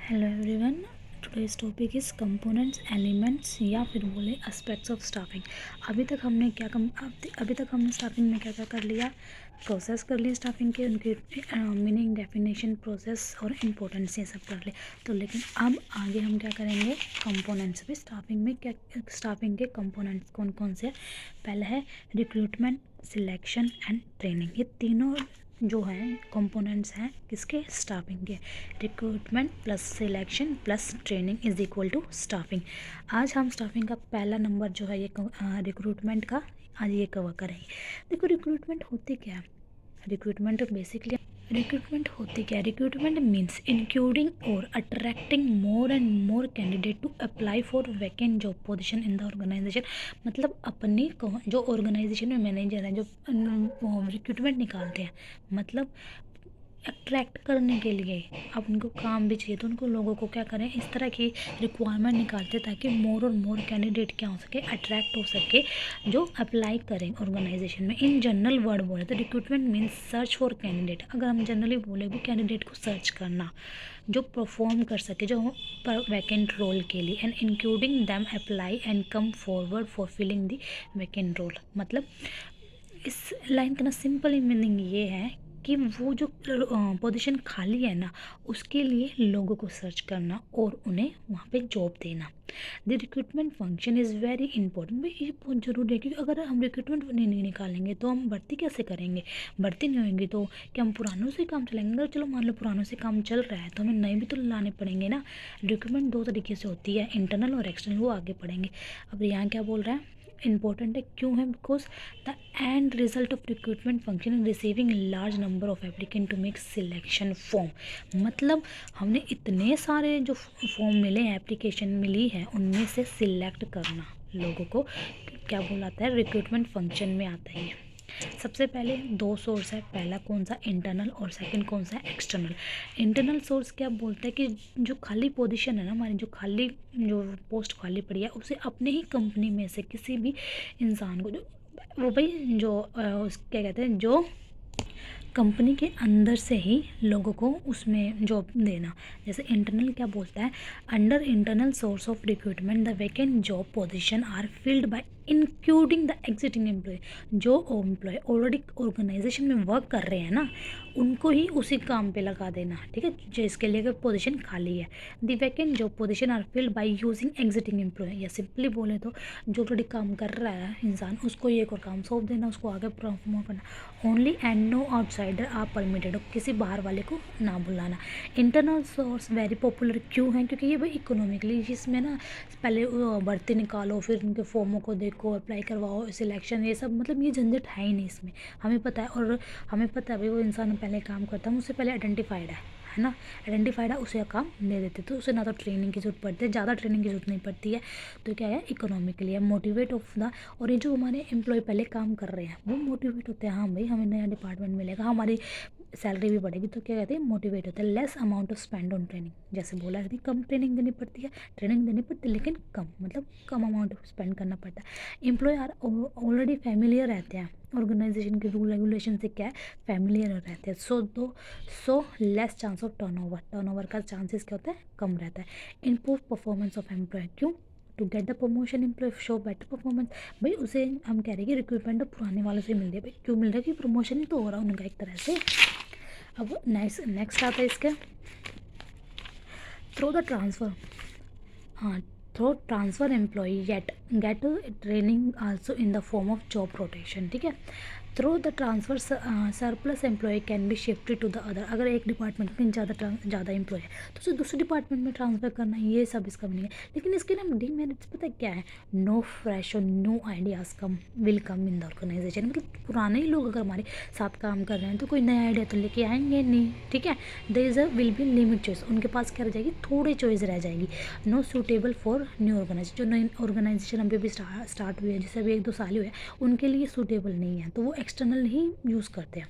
Hello everyone, today's topic is components elements या फिर बोले एस्पेक्ट्स ऑफ स्टाफिंग। अभी तक हमने स्टाफिंग में क्या क्या कर लिया, प्रोसेस कर लिए स्टाफिंग के, उनकी मीनिंग, डेफिनेशन, प्रोसेस और इम्पोर्टेंस ये सब कर ले। तो लेकिन अब आगे हम क्या करेंगे, कंपोनेंट्स पे। स्टाफिंग में क्या, स्टाफिंग के कंपोनेंट्स कौन कौन से हैं। पहला है रिक्रूटमेंट, सिलेक्शन एंड ट्रेनिंग। ये तीनों जो हैं कंपोनेंट्स हैं किसके, स्टाफिंग के। Recruitment plus selection plus training is equal to staffing. आज हम स्टाफिंग का पहला नंबर जो है ये रिक्रूटमेंट का आज ये कवर करेंगे। देखो रिक्रूटमेंट होती क्या है, रिक्रूटमेंट मीन्स इंक्लूडिंग और attracting more and more candidate to apply for vacant job position in the organization. मतलब अपनी जो ऑर्गेनाइजेशन में मैनेजर हैं जो रिक्रूटमेंट निकालते हैं, मतलब अट्रैक्ट करने के लिए, अब उनको काम भी चाहिए तो उनको लोगों को क्या करें, इस तरह की रिक्वायरमेंट निकालते ताकि मोर और मोर कैंडिडेट क्या हो सके, अट्रैक्ट हो सके, जो अप्लाई करें ऑर्गेनाइजेशन में। इन जनरल वर्ड बोले तो recruitment means search for candidate. अगर हम जनरली बोले भी कैंडिडेट को सर्च करना जो परफॉर्म कर सके जो वैकेंट रोल के लिए, and including them apply and come forward for filling the vacant role. मतलब इस लाइन का ना सिंपल मीनिंग ये है कि वो जो पोजीशन खाली है ना उसके लिए लोगों को सर्च करना और उन्हें वहाँ पे जॉब देना। The recruitment function is very important. भाई ये बहुत ज़रूरी है क्योंकि अगर हम रिक्रूटमेंट नहीं निकालेंगे तो हम भर्ती कैसे करेंगे, भर्ती नहीं होंगी तो क्या हम पुरानों से काम चलाएंगे। अगर चलो मान लो पुरानों से काम चल रहा है तो हमें नए भी तो लाने पड़ेंगे ना। रिक्रूटमेंट दो तरीके से होती है, इंटरनल और एक्सटर्नल, वो आगे पढ़ेंगे। अब यहाँ क्या बोल रहा है, इंपॉर्टेंट है क्यों है, because the end result of recruitment function in receiving large number of applicant to make selection form. मतलब हमने इतने सारे जो फॉर्म मिले हैं, एप्लीकेशन मिली है, उनमें से सिलेक्ट करना लोगों को क्या बोलाता है, रिक्रूटमेंट फंक्शन में आता है। सबसे पहले दो सोर्स है, पहला कौन सा, इंटरनल, और सेकंड कौन सा, एक्सटर्नल। इंटरनल सोर्स क्या बोलता है कि जो खाली पोजीशन है ना हमारी, जो पोस्ट खाली पड़ी है उसे अपने ही कंपनी में से किसी भी इंसान को, जो वो भाई जो क्या कहते हैं, जो कंपनी के अंदर से ही लोगों को उसमें जॉब देना। जैसे इंटरनल क्या बोलता है, under internal source of recruitment the vacant job position are filled by including the existing employee. जो एम्प्लॉय ऑलरेडी ऑर्गेनाइजेशन में वर्क कर रहे हैं ना उनको ही उसी काम पे लगा देना, ठीक है, जिसके लिए पोजीशन खाली है। The vacant job position are filled by using existing employee, या सिंपली बोले तो जो ऑलरेडी काम कर रहा है इंसान उसको ही एक और काम सौंप देना, उसको आगे प्रमोट करना। ओनली एंड नो आउटसाइडर आप परमिटेड हो, किसी बाहर वाले को ना बुलाना। इंटरनल सोर्स वेरी पॉपुलर क्यों है, क्योंकि ये भाई इकोनॉमिकली, जिसमें ना पहले भर्ती निकालो, फिर उनके फॉर्मों को देखो, अप्लाई करवाओ, सिलेक्शन, ये सब मतलब ये झंझट है ही नहीं इसमें, हमें पता है। और हमें पता है भाई वो इंसान पहले काम करता है, उससे पहले आइडेंटिफाइड है ना, आइडेंटिफाइड है, उसे काम दे देते तो उसे ना तो ट्रेनिंग की जरूरत पड़ती है, ज़्यादा ट्रेनिंग की जरूरत नहीं पड़ती है। तो क्या है, इकोनॉमिकली है, मोटिवेट ऑफ द। और ये जो हमारे एम्प्लॉय पहले काम कर रहे हैं वो मोटिवेट होते हैं, हाँ भाई हमें नया डिपार्टमेंट मिलेगा, हमारी सैलरी भी बढ़ेगी, तो क्या कहते हैं, मोटिवेट होता है। Less amount of spend on training, जैसे बोला है कम ट्रेनिंग देनी पड़ती है, ट्रेनिंग देनी पड़ती है लेकिन कम, मतलब कम अमाउंट ऑफ स्पेंड करना पड़ता है। एम्प्लॉय आर ऑलरेडी फैमिलियर रहते हैं, ऑर्गेनाइजेशन के रूल रेगुलेशन से क्या है, फैमिलियर रहते हैं। So less chance of turnover का चांसेस क्या होता है, कम रहता है। इम्प्रूव परफॉर्मेंस ऑफ एम्प्लॉय, क्यों, to get the promotion improve show better performance. भाई उसे हम कह रहे हैं कि रिक्रूटमेंट तो पुराने वालों से मिल रही है, भाई क्यों मिल रहा है, कि प्रमोशन ही तो हो रहा है उनका एक तरह से। अब नेक्स्ट आता है इसका, थ्रो द ट्रांसफ़र, हाँ, through transfer employee get training also in the form of job rotation, ठीक है। Through the transfer surplus employee can be shifted to the other. अगर एक डिपार्टमेंट में ज़्यादा एम्प्लॉय है तो उसे दूसरे डिपार्टमेंट में ट्रांसफ़र करना, ये सब इसका मीनिंग है। लेकिन इसके ना डीमेरिट्स पता क्या है, नो फ्रेश और no ideas will come in the organization. मतलब पुराने ही लोग अगर हमारे साथ काम कर रहे हैं तो कोई नया आइडिया तो लेके आएंगे नहीं, ठीक है। There is will be limit choice, उनके पास क्या रह जाएगी, थोड़ी चॉइस रह जाएगी। No suitable for new organization, जो नई ऑर्गेनाइजेशन अभी भी स्टार्ट हुई है, जैसे अभी 1-2 साल ही हुए हैं, उनके लिए सूटेबल नहीं है, तो वो एक्सटर्नल ही यूज़ करते हैं,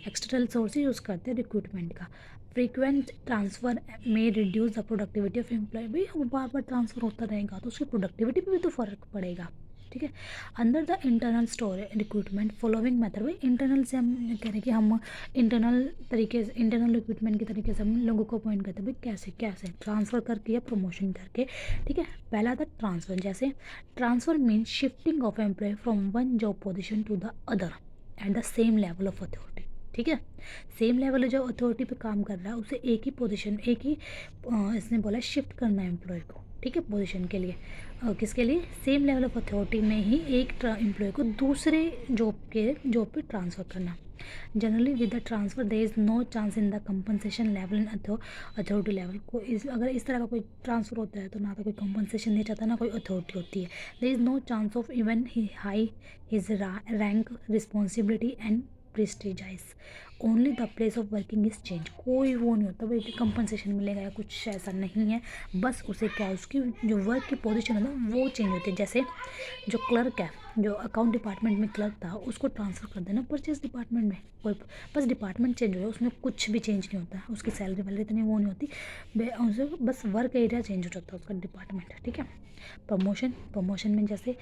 एक्सटर्नल सोर्स ही यूज़ करते हैं रिक्रूटमेंट का। फ्रीक्वेंट ट्रांसफ़र में reduce the productivity of employee, भाई वो बार बार ट्रांसफ़र होता रहेगा तो उसकी प्रोडक्टिविटी पे भी तो फ़र्क पड़ेगा। ठीक है। अंदर the internal store recruitment following method, भाई इंटरनल से हम कह रहे हैं कि हम इंटरनल तरीके से, इंटरनल रिक्रूटमेंट के तरीके से हम लोगों को अपॉइंट करते हैं। भाई कैसे कैसे ट्रांसफ़र करके या प्रमोशन करके, ठीक है। पहला था ट्रांसफ़र, जैसे transfer mean shifting of employee from one job position to the other at the same level of authority, ठीक है। सेम लेवल जो अथॉरिटी पे काम कर रहा है उसे एक ही पोजीशन, एक ही इसने बोला शिफ्ट करना है एम्प्लॉय को, ठीक है, पोजीशन के लिए। किसके लिए? सेम लेवल ऑफ अथॉरिटी में ही एक एम्प्लॉय को दूसरे जॉब पे ट्रांसफ़र करना। Generally with the transfer there is no chance in the compensation level in authority level को। अगर इस तरह का कोई ट्रांसफ़र होता है तो ना तो कोई कंपनसेशन दिया जाता है ना कोई अथॉरिटी होती है। There is no chance of even high his rank responsibility and prestige, only the place of working is change. कोई वो नहीं होता भाई कंपनसेशन मिलेगा या कुछ ऐसा नहीं है, बस उसे क्या उसकी जो वर्क की पोजीशन है ना वो चेंज होती है। जैसे जो क्लर्क है, जो अकाउंट डिपार्टमेंट में क्लर्क था उसको ट्रांसफ़र कर देना परचेज डिपार्टमेंट में, कोई बस डिपार्टमेंट चेंज हो जाए, उसमें कुछ भी चेंज नहीं होता, उसकी सैलरी वैलरी इतनी वो नहीं होती, उसे बस वर्क एरिया चेंज हो जाता है उसका डिपार्टमेंट, ठीक है। प्रमोशन में जैसे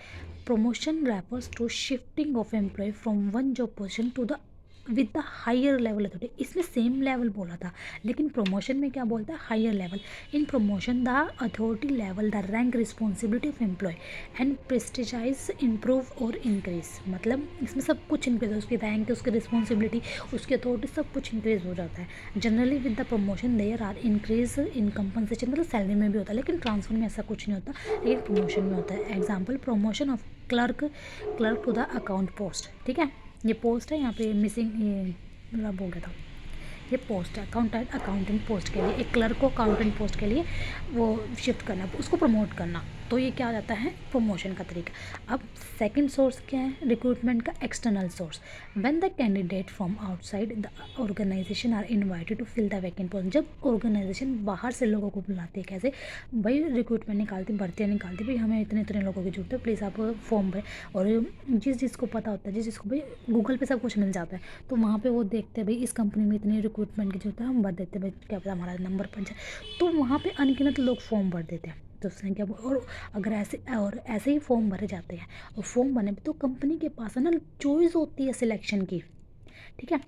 promotion refers to shifting of employee from one job position to the with the higher level authority. इसमें सेम लेवल बोला था, लेकिन प्रमोशन में क्या बोलता है? Higher level. In promotion the authority level the rank responsibility of employee and prestige improve और increase. मतलब इसमें सब कुछ इंक्रीज है, उसकी रैंक, उसकी रिस्पॉन्सिबिलिटी, उसकी अथॉरिटी, सब कुछ इंक्रीज हो जाता है। Generally with the promotion there are increase in compensation, मतलब सैलरी में भी होता है, लेकिन ट्रांसफर में ऐसा कुछ नहीं होता, लेकिन प्रमोशन में होता है। Example promotion of clerk to the account post, ठीक है। ये पोस्ट है, यहाँ पे मिसिंग ये रब हो गया था, ये पोस्ट है अकाउंटेंट पोस्ट के लिए, एक क्लर्क को अकाउंटेंट पोस्ट के लिए वो शिफ्ट करना, उसको प्रमोट करना, तो ये क्या आ जाता है? प्रमोशन का तरीका। अब सेकंड सोर्स क्या है? रिक्रूटमेंट का external source. When the candidate from outside the organization are invited to fill the vacant post. जब ऑर्गेनाइजेशन बाहर से लोगों को बुलाती है, कैसे भाई रिक्रूटमेंट निकालती, भर्तियाँ निकालती, भाई हमें इतने इतने लोगों की जरूरत है, प्लीज़ आप फॉर्म भरें। और जिस जिसको पता होता है, जिस जिसको भाई गूगल पे सब कुछ मिल जाता है, तो वहाँ पे वो देखते हैं भाई इस कंपनी में इतनी रिक्रूटमेंट की जरूरत है, हम भर देते हैं, भाई क्या पता हमारा नंबर बन जाए। तो वहाँ पे अनगिनत लोग फॉर्म भर देते हैं, तो उसने क्या, और अगर ऐसे ही फॉर्म भरे जाते हैं और फॉर्म भरने पे तो कंपनी के पास है ना चॉइस होती है सिलेक्शन की, ठीक है।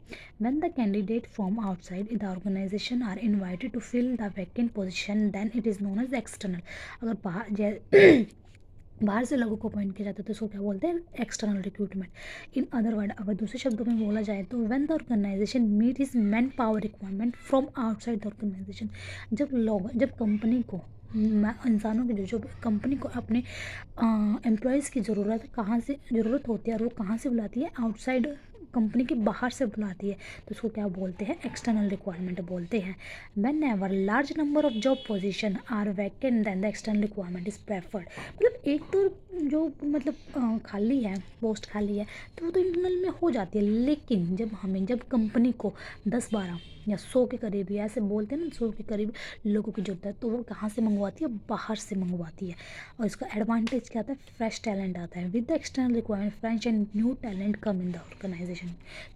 When the candidate from outside the organization are invited to fill the vacant position then it is known as external. अगर बाहर से लोगों को अपॉइंट किया जाता है तो उसको क्या बोलते हैं? External recruitment. In other word, अगर दूसरे शब्दों में बोला जाए तो when the organization meet his man power requirement from outside the organization. जब कंपनी को इंसानों की जो कंपनी को अपने एम्प्लॉयज़ की ज़रूरत होती है और वो कहाँ से बुलाती है? आउटसाइड, कंपनी के बाहर से बुलाती है, तो उसको क्या बोलते हैं? एक्सटर्नल रिक्वायरमेंट बोलते हैं। Whenever large number of job position are vacant then the external requirement is preferred. मतलब एक तो जो मतलब खाली है, पोस्ट खाली है, तो वो तो इंटरनल में हो जाती है, लेकिन जब कंपनी को 10-12 या 100 के करीब, या ऐसे बोलते हैं ना 100 के करीब लोगों की जरूरत है, तो वो कहाँ से मंगवाती है? बाहर से मंगवाती है। और इसका एडवांटेज क्या आता है? फ्रेश टैलेंट आता है। With the external requirement fresh and new talent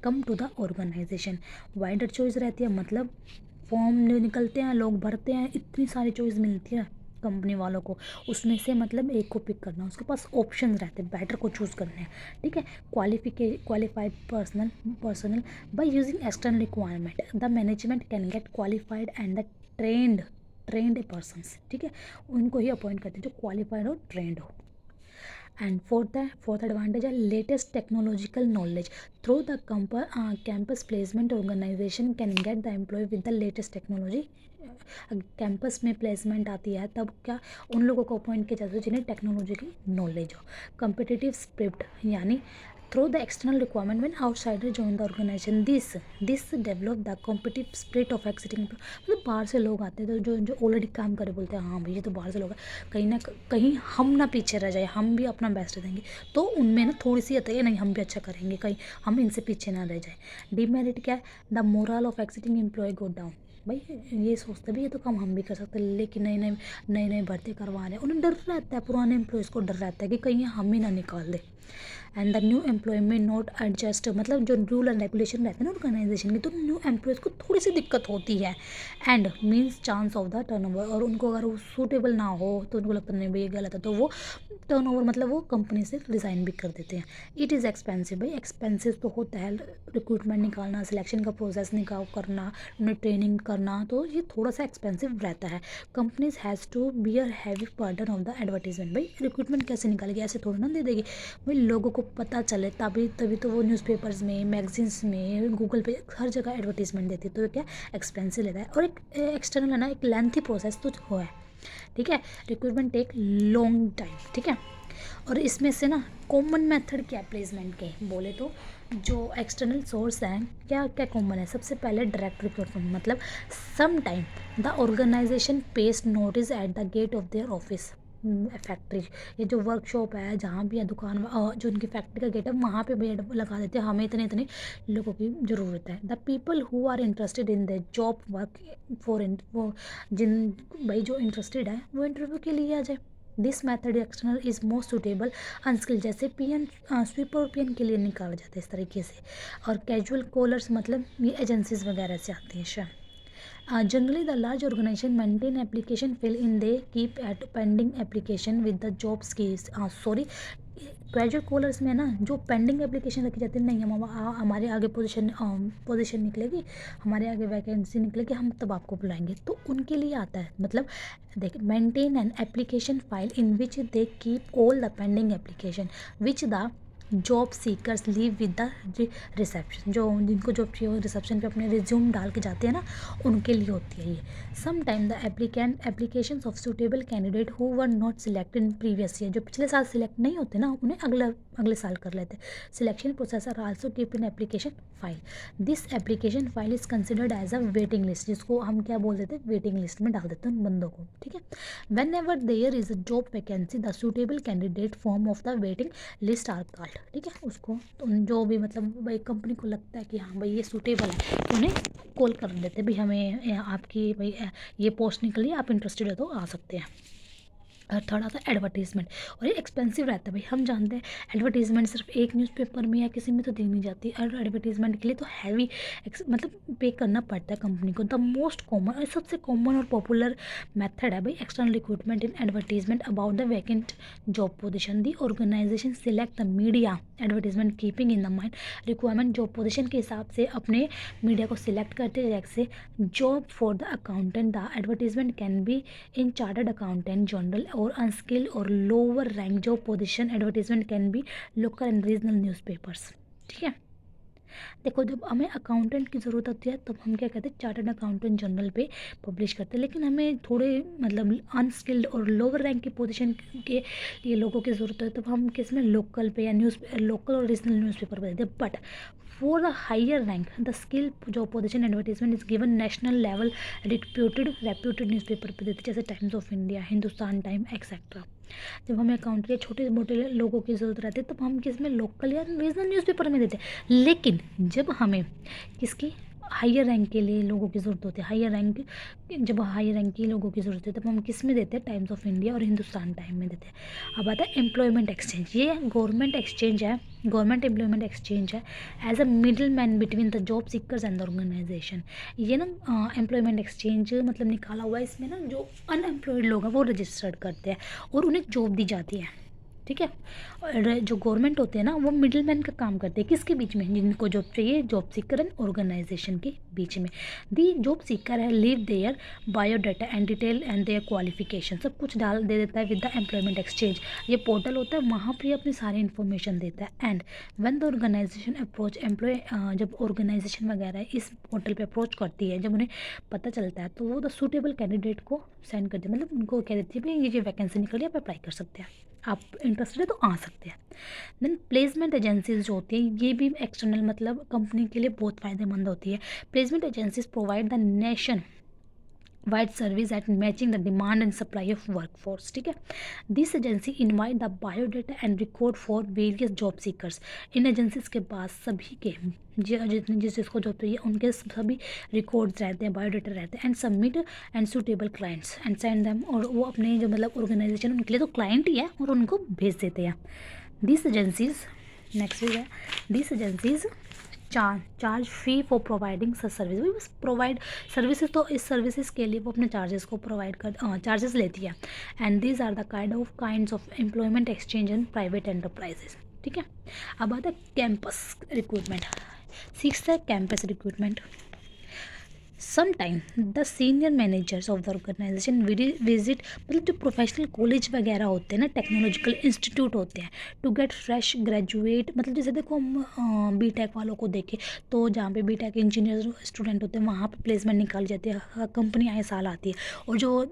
come to the organization. Wider choice रहती है, मतलब फॉर्म निकलते हैं, लोग भरते हैं, इतनी सारी चॉइस मिलती है कंपनी वालों को, उसमें से मतलब एक को पिक करना, उसके पास ऑप्शन रहते हैं, बेटर को चूज़ करने हैं, ठीक है। Qualified personal by using external requirement the management can get qualified and the trend persons, ठीक है। उनको ही अपॉइंट करते हैं जो क्वालिफाइड हो, ट्रेंड हो। एंड फोर्थ एडवांटेज है latest technological knowledge through the campus placement organization can get the employee with the latest technology. Campus में प्लेसमेंट आती है तब क्या उन लोगों को अपॉइंट किया जाता है जिन्हें टेक्नोलॉजी की नॉलेज हो। कम्पिटिटिव स्पिरिट, यानी through the external requirement when outsider join the organization this develop the competitive spirit of existing. मतलब बाहर से लोग आते हैं तो जो ऑलरेडी काम करे बोलते हैं हाँ भैया तो बाहर से लोग कहीं ना कहीं हम ना पीछे रह जाए, हम भी अपना बेस्ट देंगे, तो उनमें ना थोड़ी सी आता है नहीं हम भी अच्छा करेंगे, कहीं हम इनसे पीछे ना रह जाए। डिमेरिट क्या है? The moral of existing employee go down. भाई ये सोचते भी ये तो काम हम भी कर सकते हैं, लेकिन नई नई भर्ती करवा रहे हैं, उन्हें डर रहता है, पुराने एम्प्लॉयज़ को डर रहता है कि कहीं हम ही ना निकाल दे। एंड द न्यू एम्प्लॉय में नॉट एडजस्ट, मतलब जो रूल एंड रेगुलेशन रहते हैं ना ऑर्गेनाइजेशन की, तो न्यू एम्प्लॉयज़ को थोड़ी सी दिक्कत होती है। And means chance of the turnover, और उनको अगर वो सूटेबल ना हो तो उनको लगता नहीं भाई ये गलत है, तो वो टर्नओवर मतलब वो कंपनी से रिज़ाइन भी कर देते हैं। इट इज़ एक्सपेंसिव, भाई एक्सपेंसिव तो होता है रिक्रूटमेंट निकालना, सिलेक्शन का प्रोसेस निकाल करना, उन्हें ट्रेनिंग करना, तो ये थोड़ा सा एक्सपेंसिव रहता है। Companies has to bear heavy burden of the advertisement, भाई रिक्रूटमेंट कैसे निकालेगी, ऐसे थोड़ा ना दे देगी, भाई लोगों को पता चले तभी तभी तो वो न्यूज़पेपर्स में, मैगजीन्स में, गूगल पे हर जगह एडवर्टीजमेंट देती है, तो ये क्या एक्सपेंसिव लेता है। और एक एक्सटर्नल है ना, एक लेंथी प्रोसेस तो हो है, ठीक है। रिक्रूटमेंट टेक लॉन्ग टाइम, ठीक है। और इसमें से ना कॉमन मेथड क्या प्लेसमेंट के बोले तो जो एक्सटर्नल सोर्स हैं क्या क्या कॉमन है। सबसे पहले डायरेक्ट रिक्रूटमेंट, मतलब some time the organization paste notice at the gate of their office, factory, ये जो वर्कशॉप है जहाँ भी है दुकान जो उनकी फैक्ट्री का गेट है वहाँ पे भी लगा देते हैं, हमें इतने इतने लोगों की ज़रूरत है। The people who are interested in the job work for वो जिन भाई जो इंटरेस्टेड है वो इंटरव्यू के लिए आ जाए। This method external is most suitable unskilled, जैसे पीएन स्वीपर और पीएन के लिए निकाला जाता है इस तरीके से। और कैजुअल कॉलर्स मतलब ये एजेंसीज वगैरह से आती हैं। अच्छा, generally the large organization maintain application fill in, they keep at pending application with the job skills, sorry, casual callers में ना जो पेंडिंग एप्लीकेशन रखी जाती है, नहीं हमारे आगे पोजीशन निकलेगी, हमारे आगे वैकेंसी निकलेगी, हम तब आपको बुलाएंगे, तो उनके लिए आता है। मतलब देख, maintain an application file in which they keep all the pending application which the job seekers leave with the reception, जो जिनको जॉब चाहिए रिसेप्शन पे अपने रिज्यूम डाल के जाते हैं ना, उनके लिए होती है ये। Some time the applications of suitable candidate who were not selected in previous year, जो पिछले साल सिलेक्ट नहीं होते ना उन्हें अगले साल कर लेते। Selection processor also keep in application file, this application file is considered as a waiting list, जिसको हम क्या बोल देते हैं, वेटिंग लिस्ट में डाल देते हैं उन बंदों को, ठीक है। Whenever there is a job vacancy the suitable candidate form of the waiting list are called, ठीक है। उसको तो जो भी मतलब भाई कंपनी को लगता है कि हाँ भाई ये सूटेबल है तो उन्हें कॉल कर देते हैं, भाई हमें आपकी भाई ये पोस्ट निकली है, आप इंटरेस्टेड हो तो आ सकते हैं। और थोड़ा सा एडवर्टीज़मेंट, और ये एक्सपेंसिव रहता है भाई, हम जानते हैं एडवर्टीज़मेंट सिर्फ एक न्यूज़पेपर में या किसी में तो दी नहीं जाती, और एडवर्टीज़मेंट के लिए तो हैवी मतलब पे करना पड़ता है कंपनी को। द मोस्ट कॉमन और सबसे कॉमन और पॉपुलर मेथड है भाई external recruitment in advertisement about the vacant job position. The organization select the media advertisement keeping in the mind requirement, job position के हिसाब से अपने मीडिया को सिलेक्ट करते हैं। जैसे job for the accountant, the advertisement can be in chartered accountant general और unskilled और lower rank job position, advertisement can be local and regional newspapers, ठीक है। देखो जब हमें अकाउंटेंट की ज़रूरत होती है तब हम क्या कहते हैं, चार्टर्ड अकाउंटेंट जनरल पे पब्लिश करते हैं। लेकिन हमें थोड़े मतलब अनस्किल्ड और लोअर रैंक की पोजीशन के लिए लोगों की ज़रूरत है, तब हम किस में लोकल पे या लोकल और रीजनल न्यूज़पेपर पे देते हैं। But for the higher rank the skill job position advertisement is given national level reputed newspaper पे देते हैं, जैसे Times of India, Hindustan Time etcetera. जब हमें अकाउंट के छोटे मोटे लोगों की ज़रूरत रहती है तब हम किस में, लोकल या रीजनल न्यूज़पेपर में देते हैं। लेकिन जब हमें किसकी हायर रैंक के लिए लोगों की ज़रूरत होती है, जब हायर रैंक की लोगों की ज़रूरत है तब हम किस में देते हैं, टाइम्स ऑफ इंडिया और हिंदुस्तान टाइम में देते हैं। अब आता है एम्प्लॉयमेंट एक्सचेंज, ये गवर्नमेंट एक्सचेंज है, गवर्नमेंट एम्प्लॉयमेंट एक्सचेंज है as a middle man between the job seekers and the organization. ये ना एम्प्लॉयमेंट एक्सचेंज मतलब निकाला हुआ है, इसमें ना जो अनएम्प्लॉयड लोग हैं वो रजिस्टर्ड करते हैं और उन्हें जॉब दी जाती है, ठीक है। और जो गवर्नमेंट होते हैं ना वो मिडिल मैन का काम करते हैं, किसके बीच में, जिनको जॉब चाहिए, जॉब सीकर एंड ऑर्गेनाइजेशन के बीच में। दी जॉब सीकर है leave their biodata and detail and their qualification, सब कुछ डाल दे देता है विद द एम्प्लॉयमेंट एक्सचेंज। ये पोर्टल होता है, वहाँ पर अपनी सारी इन्फॉर्मेशन देता है। And when the organization approach employee, जब ऑर्गेनाइजेशन वगैरह इस पोर्टल पर अप्रोच करती है, जब उन्हें पता चलता है तो वो द सूटेबल कैंडिडेट को सेंड करती है, मतलब उनको कह देती है भाई ये वैकेंसी निकली, आप अप्लाई कर सकते हैं, आप इंटरेस्टेड है तो आ सकते हैं। देन प्लेसमेंट एजेंसीज जो होती है ये भी एक्सटर्नल मतलब कंपनी के लिए बहुत फ़ायदेमंद होती है। Placement agencies provide the nation wide service eight matching the demand and supply of workforce, ठीक है। This agency invite the biodata and record for various job seekers. In agencies के पास सभी के जितने जिसको जॉब चाहिए उनके सभी रिकॉर्ड्स रहते हैं, बायोडाटा रहते हैं, and submit and suitable clients and send them, और वो अपने जो मतलब ऑर्गेनाइजेशन उनके लिए तो क्लाइंट ही है और उनको भेज देते हैं। दिस एजेंसीज नेक्स्ट इज है this agencies charge fee for providing such service. भाई बस प्रोवाइड सर्विसेज, तो इस सर्विसेज के लिए वो अपने चार्जेस को चार्जेस लेती है। And these are the kinds of employment exchange in private enterprises. ठीक है, अब आता है कैंपस रिक्रूटमेंट। सिक्स्थ है campus recruitment. Sometime the senior managers of the organization visit, मतलब जो प्रोफेशनल कॉलेज वगैरह होते हैं ना, टेक्नोलॉजिकल इंस्टीट्यूट होते हैं, टू गेट फ्रेश ग्रेजुएट। मतलब जैसे देखो हम बीटेक वालों को देखें तो जहाँ पे बीटेक इंजीनियर स्टूडेंट होते हैं वहाँ पे प्लेसमेंट निकाली जाती है, कंपनी आए साल आती है। और जो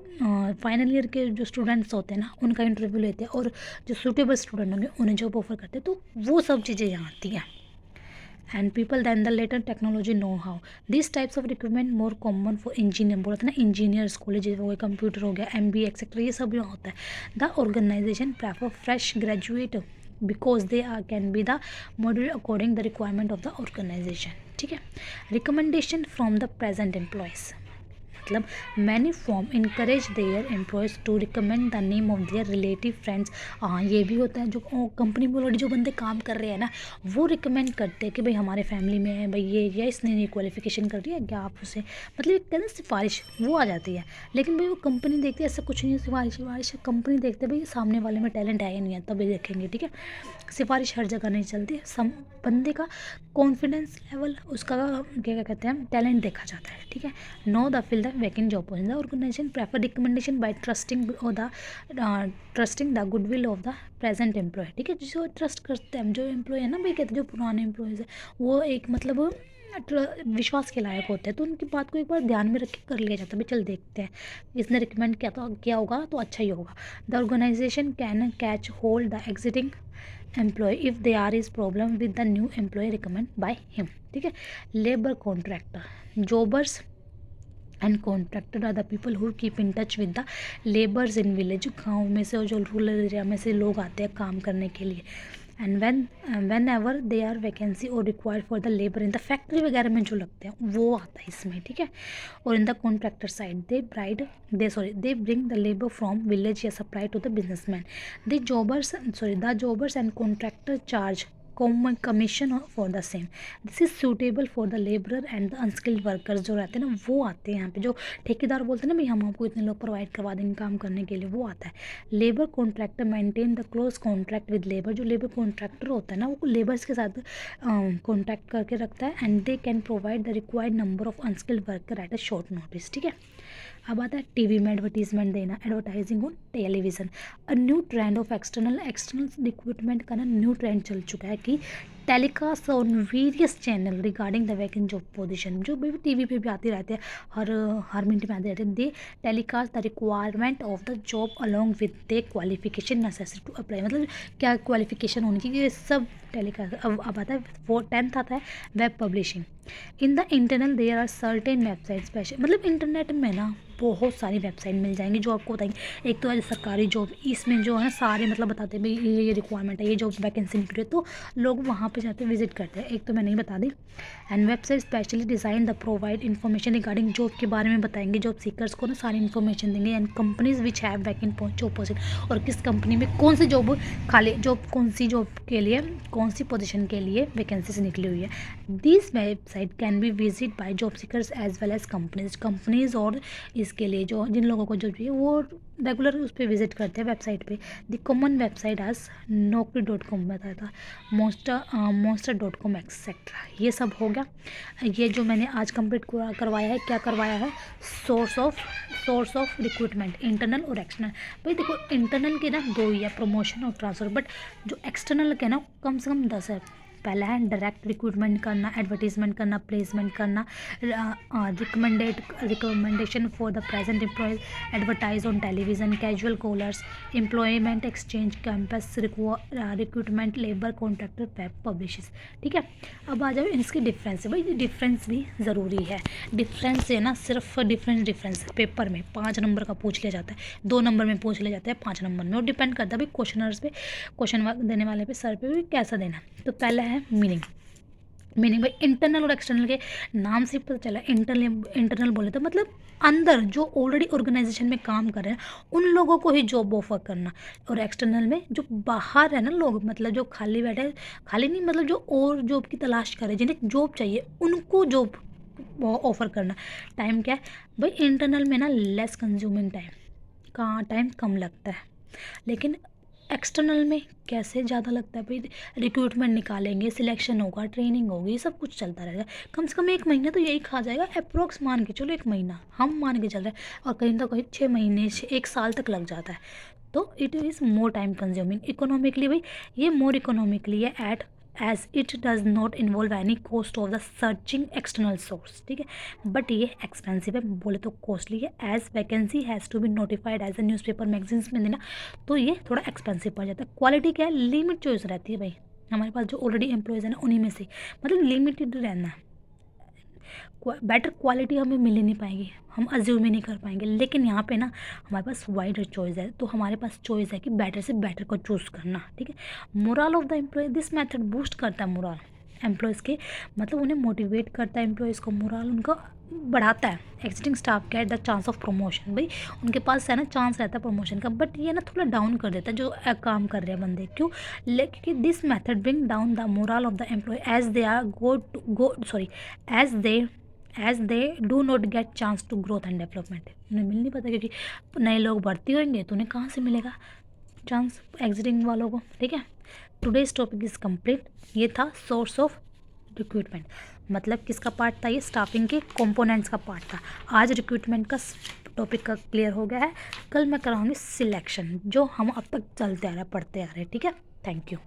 फाइनल ईयर के जो स्टूडेंट्स होते हैं ना उनका इंटरव्यू लेते हैं, और जो सूटेबल स्टूडेंट होंगे उन्हें जॉब ऑफर करते हैं। तो वो सब चीज़ें यहाँ आती हैं। And people then the later technology know how this types of recruitment more common for engineer. बोलते हैं ना इंजीनियर्स कॉलेज हो गए, कंप्यूटर हो गया, MBA एक्सेट्रा, ये सब यहाँ होता है। The organisation prefer fresh graduate because they are can be the module according the requirement of the organisation. ठीक है, recommendation from the present employees, मतलब many firm encourage their employees to recommend the name of their relative friends. हाँ, ये भी होता है, जो company में ऑलरेडी जो बंदे काम कर रहे हैं ना वो रिकमेंड करते हैं कि भाई हमारे फैमिली में है भाई ये, या इसने ये क्वालिफिकेशन कर रही है क्या, आप उसे, मतलब एक कहते हैं सिफारिश वो आ जाती है। लेकिन भाई वो कंपनी देखती है ऐसा कुछ नहीं है, सिफारिश कंपनी देखते हैं भाई सामने वाले में टैलेंट है या नहीं है तभी देखेंगे। ठीक है, सिफारिश हर जगह नहीं चलती, बंदे का कॉन्फिडेंस लेवल, उसका क्या कहते हैं टैलेंट देखा जाता है। ठीक है, no the fill the vacant job position. The organisation prefer recommendation by trusting the goodwill of the present employee. ठीक है, जो ट्रस्ट करते हैं, जो एम्प्लॉय है ना भाई, कहते हैं जो पुराने एम्प्लॉयज़ है वो एक मतलब विश्वास के लायक होते हैं, तो उनकी बात को एक बार ध्यान में रख के कर लिया जाता है। भाई चल देखते हैं इसने रिकमेंड किया तो क्या होगा, तो अच्छा ही होगा। The organization can catch hold the existing employee if they are is problem with the new employee recommend by him. ठीक है, labour contractor, jobbers and contractor are the people who keep in touch with the labours in village. गाँव में से और जो rural area में से लोग आते हैं काम करने के लिए। And whenever they are vacancy और required for the labour in the factory वगैरह में जो लगते हैं वो आता है इसमें। ठीक है, और in the contractor side they bring the labour from village या supply to the businessman. The jobbers and contractor charge commission for the same. This is suitable for the labourer and the unskilled workers. जो रहते हैं ना वो आते हैं यहाँ पे, जो ठेकेदार बोलते हैं ना भाई हम आपको इतने लोग प्रोवाइड करवा देंगे काम करने के लिए, वो आता है। Labour contractor maintain the close contract with labour. जो लेबर कॉन्ट्रैक्टर होता है ना वो लेबर्स के साथ कॉन्ट्रैक्ट करके रखता है। And they can provide the required number of unskilled worker at a short notice. ठीक है, अब आता है टीवी में एडवर्टीजमेंट देना, advertising on television. A new trend of external recruitment का ना न्यू ट्रेंड चल चुका है कि telecast on various channel regarding the vacant job position. जो भी टीवी पे भी आती रहती है, हर मिनट में आते रहते हैं। They telecast the requirement of the job along with the qualification necessary to apply. मतलब क्या क्वालिफिकेशन होनी चाहिए, ये सब टेलीकास्ट। अब आता है 10th आता है web publishing. In the internal there are certain website special, मतलब इंटरनेट में ना बहुत सारी वेबसाइट मिल जाएंगी जो आपको बताएंगे। एक तो है सरकारी जॉब, इसमें जो है ना सारे मतलब बताते हैं भाई ये रिक्वायरमेंट है, ये जॉब वैकेंसी निकली है, तो लोग वहाँ पे जाते विजिट करते हैं। एक तो मैंने ही बता दी। And website specially design the provide information regarding job के बारे में बताएंगे, जॉब सीकर्स को ना सारी इन्फॉर्मेशन देंगे। And companies which have vacant job position, और किस कंपनी में कौन सी जॉब खाली, जॉब कौन सी जॉब के लिए कौन सी पोजीशन के लिए वैकेंसी निकली हुई है। This website can be visit by job seekers as well as companies और इसके लिए जो जिन लोगों को जो चाहिए वो रेगुलर उस पर विजिट करते हैं वेबसाइट पे। द कॉमन वेबसाइट आज naukri.com बताया था, monster.com एक्सेट्रा। ये सब हो गया। ये जो मैंने आज कंप्लीट करवाया है, क्या करवाया है, सोर्स ऑफ रिक्रूटमेंट इंटरनल और एक्सटर्नल। भाई देखो इंटरनल के ना 2 ही है, प्रमोशन और ट्रांसफ़र, बट जो एक्सटर्नल के ना कम से कम 10 है। पहला है डायरेक्ट रिक्रूटमेंट करना, एडवर्टीजमेंट करना, प्लेसमेंट करना, recommendation for the present employees, advertise on television, casual callers, employment exchange, campus recruitment, labour contractor, web publishers. ठीक है, अब आ जाओ इसके डिफरेंस। भाई डिफरेंस भी ज़रूरी है। डिफरेंस है ना, सिर्फ डिफरेंस पेपर में 5 नंबर का पूछ लिया जाता है, 2 नंबर में पूछ लिया जाता है, 5 नंबर में, और डिपेंड करता है भाई क्वेश्चनर्स पे, क्वेश्चन देने वाले पे, सर पे भी कैसा देना। तो पहला है मीनिंग। मीनिंग भाई इंटरनल और एक्सटर्नल के नाम से ही पता चला। इंटरनल इंटरनल बोले तो मतलब अंदर जो ऑलरेडी ऑर्गेनाइजेशन में काम कर रहे हैं उन लोगों को ही जॉब ऑफर करना, और एक्सटर्नल में जो बाहर है ना लोग, मतलब जो खाली बैठे हैं, खाली नहीं मतलब जो और जॉब की तलाश कर रहे हैं, जिन्हें जॉब चाहिए उनको जॉब ऑफर करना। टाइम क्या है भाई, इंटरनल में ना लेस कंज्यूमिंग टाइम, कहाँ टाइम कम लगता है, लेकिन एक्सटर्नल में कैसे ज़्यादा लगता है भाई। रिक्रूटमेंट निकालेंगे, सिलेक्शन होगा, ट्रेनिंग होगी, ये सब कुछ चलता रहेगा। कम से कम 1 महीना तो यही खा जाएगा, अप्रोक्स मान के चलो 1 महीना हम मान के चल रहे हैं, और कहीं तो कहीं 6 महीने 1 साल तक लग जाता है। तो it is more time consuming economically भाई, ये मोर इकोनॉमिकली है at as it does not involve any cost of the searching external source, ठीक है। बट ये एक्सपेंसिव है, बोले तो कॉस्टली है, as vacancy has to be notified as a newspaper magazines में देना, तो ये थोड़ा एक्सपेंसिव पड़ जाता है। क्वालिटी क्या है, लिमिट चॉइस रहती है भाई, हमारे पास जो ऑलरेडी एम्प्लॉयज़ है ना उन्हीं में से, मतलब लिमिटेड रहना है। बेटर क्वालिटी हमें मिल ही नहीं पाएगी, हम अज्यूम ही नहीं कर पाएंगे, लेकिन यहाँ पे ना हमारे पास वाइडर चॉइस है, तो हमारे पास चॉइस है कि बेटर से बेटर को चूज़ करना, ठीक है। Moral of the employee, this method boost करता है मोरल एम्प्लॉयज़ के, मतलब उन्हें मोटिवेट करता है, एम्प्लॉयज़ को मोरल उनका बढ़ाता है। Existing staff get the chance of promotion, भाई उनके पास है ना चांस रहता है प्रमोशन का, बट ये ना थोड़ा डाउन कर देता है जो काम कर रहे हैं बंदे, क्यों, लेकिन this method bring down the moral of the employee as they are go sorry as they do not get chance to growth and development, उन्हें मिल नहीं पाता, क्योंकि नए लोग भर्ती होंगे तो उन्हें कहाँ से मिलेगा चांस एग्जिटिंग वालों को, ठीक है। Today's topic is complete. ये था सोर्स ऑफ रिक्रूटमेंट, मतलब किसका पार्ट था, ये स्टाफिंग के कंपोनेंट्स का पार्ट था। आज रिक्रूटमेंट का टॉपिक का क्लियर हो गया है, कल मैं कराऊंगी सिलेक्शन, जो हम अब तक चलते आ रहे हैं, पढ़ते आ रहे हैं, ठीक है। Thank you.